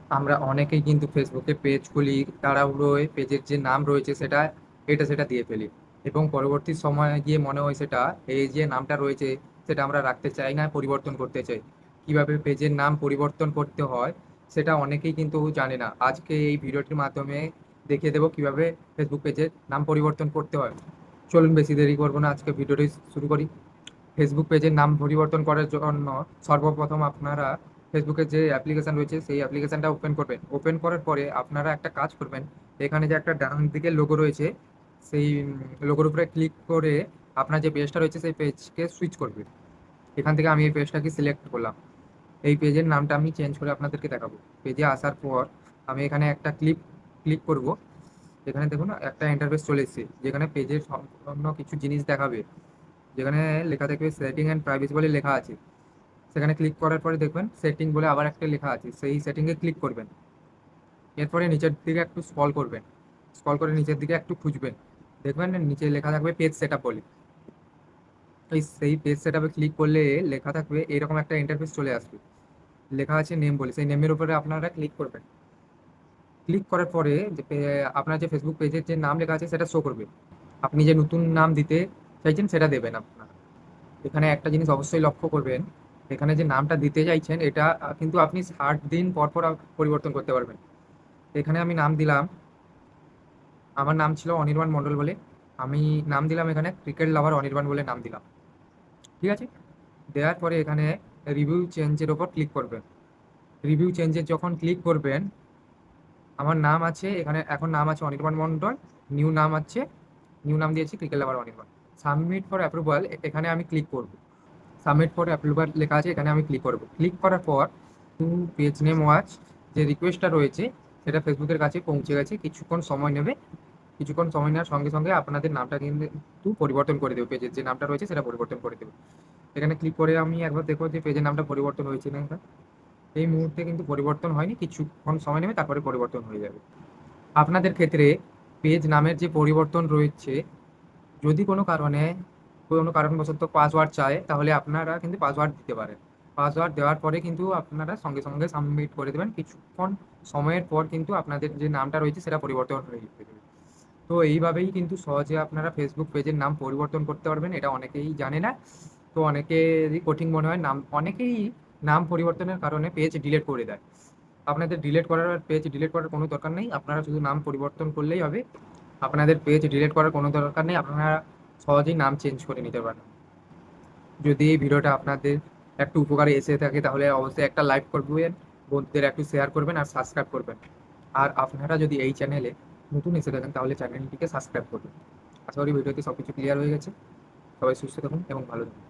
আমরা অনেকেই কিন্তু ফেসবুকে পেজ খুলি, তাড়াহুড়োয় পেজের যে নাম রয়েছে সেটা এটা সেটা দিয়ে ফেলি, এবং পরবর্তী সময়ে গিয়ে মনে হয় সেটা এই যে নামটা রয়েছে সেটা আমরা রাখতে চাই না, পরিবর্তন করতে চাই। কিভাবে পেজের নাম পরিবর্তন করতে হয় সেটা অনেকেই কিন্তু জানে না। আজকে এই ভিডিওটির মাধ্যমে দেখিয়ে দেবো কিভাবে ফেসবুক পেজের নাম পরিবর্তন করতে হয়। চলুন বেশি দেরি করবো না, আজকে ভিডিওটি শুরু করি। ফেসবুক পেজের নাম পরিবর্তন করার জন্য সর্বপ্রথম আপনারা ফেসবুকের যে অ্যাপ্লিকেশন রয়েছে সেই অ্যাপ্লিকেশনটা ওপেন করবেন। ওপেন করার পরে আপনারা একটা কাজ করবেন, এখানে যে একটা ডান দিকে লোগো রয়েছে সেই লোগোর উপরে ক্লিক করে আপনার যে পেজটা রয়েছে সেই পেজকে সুইচ করবে। এখান থেকে আমি এই পেজটাকে সিলেক্ট করলাম। এই পেজের নামটা আমি চেঞ্জ করে আপনাদেরকে দেখাবো। পেজে আসার পর আমি এখানে একটা ক্লিক করব। এখানে দেখুন একটা ইন্টারফেস চলে এসেছে, যেখানে পেজের সম্পূর্ণ কিছু জিনিস দেখাবে, যেখানে লেখা থাকবে সেটিং অ্যান্ড প্রাইভেসি বলে লেখা আছে। সেখানে ক্লিক করার পরে দেখবেন সেটিং বলে আবার একটা লেখা আছে, সেই সেটিংয়ে ক্লিক করবেন। এরপরে নিচের দিকে একটু স্ক্রল করবেন, স্ক্রল করে নিচের দিকে একটু খুঁজবেন, দেখবেন নিচে লেখা থাকবে পেজ সেটআপ বলে। সেই পেজ সেটআপে ক্লিক করলে লেখা থাকবে এরকম একটা ইন্টারফেস চলে আসবে, লেখা আছে নেম বলে, সেই নেমের উপরে আপনারা ক্লিক করবেন। ক্লিক করার পরে আপনার যে ফেসবুক পেজের যে নাম লেখা আছে সেটা শো করবে। আপনি যে নতুন নাম দিতে চাইছেন সেটা দেবেন আপনার। এখানে একটা জিনিস অবশ্যই লক্ষ্য করবেন, এখানে যে নামটা দিতে চাইছেন এটা কিন্তু আপনি 60 দিন পর পর পরিবর্তন করতে পারবেন। এখানে আমি নাম দিলাম, আমার নাম ছিল অনির্বাণ মণ্ডল বলে, আমি নাম দিলাম এখানে ক্রিকেট লাভার অনির্বাণ বলে নাম দিলাম। ঠিক আছে, দেওয়ার পরে এখানে রিভিউ চেঞ্জের ওপর ক্লিক করবেন। রিভিউ চেঞ্জে যখন ক্লিক করবেন, আমার নাম আছে এখানে, এখন নাম আছে অনির্বাণ মণ্ডল, নিউ নাম আছে, নিউ নাম দিয়েছি cricket lover Anirban. Submit for approval এখানে আমি ক্লিক করব। সাবমিট ফর অ্যাপ্রুভাল লেখা আছে, এখানে আমি ক্লিক করব। ক্লিক করার পর টু পেজ নেম ওয়াচ যে রিকোয়েস্টটা রয়েছে সেটা ফেসবুকের কাছে পৌঁছে গেছে, কিছুক্ষণ সময় নেবে। কিছুক্ষণ সময় নেওয়ার সঙ্গে সঙ্গে আপনাদের নামটা কিন্তু পরিবর্তন করে দেবে, পেজের যে নামটা রয়েছে সেটা পরিবর্তন করে দেবে। এখানে ক্লিক করে আমি একবার দেখবো যে পেজের নামটা পরিবর্তন হয়েছে না। এই মুহূর্তে কিন্তু পরিবর্তন হয়নি, কিছুক্ষণ সময় নেবে তারপরে পরিবর্তন হয়ে যাবে। আপনাদের ক্ষেত্রে পেজ নামের যে পরিবর্তন রয়েছে, যদি কোনো কারণবশত পাসওয়ার্ড চায় তাহলে আপনারা কিন্তু পাসওয়ার্ড দিতে পারেন। পাসওয়ার্ড দেওয়ার পরে কিন্তু আপনারা সঙ্গে সঙ্গে সাবমিট করে দেবেন, কিছুক্ষণ সময়ের পর কিন্তু আপনাদের যে নামটা রয়েছে সেটা পরিবর্তন হয়ে যাবে। তো এইভাবেই কিন্তু সহজে আপনারা ফেসবুক পেজের নাম পরিবর্তন করতে পারবেন, এটা অনেকেই জানে না। তো অনেকেরই কঠিন মনে হয়, অনেকেই নাম পরিবর্তনের কারণে পেজ ডিলিট করে দেয়। আপনাদের পেজ ডিলিট করার কোনো দরকার নেই, আপনারা শুধু নাম পরিবর্তন করলেই হবে। আপনাদের পেজ ডিলিট করার কোনো দরকার নেই, আপনারা সহজেই নাম চেঞ্জ করে নিতে পারেন। যদি এই ভিডিওটা আপনাদের একটু উপকারে এসে থাকে তাহলে অবশ্যই একটা লাইক করবেন, বন্ধুদের একটু শেয়ার করবেন আর সাবস্ক্রাইব করবেন। আর আপনারা যদি এই চ্যানেলে নতুন এসে থাকেন তাহলে চ্যানেলটিকে সাবস্ক্রাইব করবেন। আশা করি ভিডিওতে সব কিছু ক্লিয়ার হয়ে গেছে। সবাই সুস্থ থাকুন এবং ভালো থাকুন।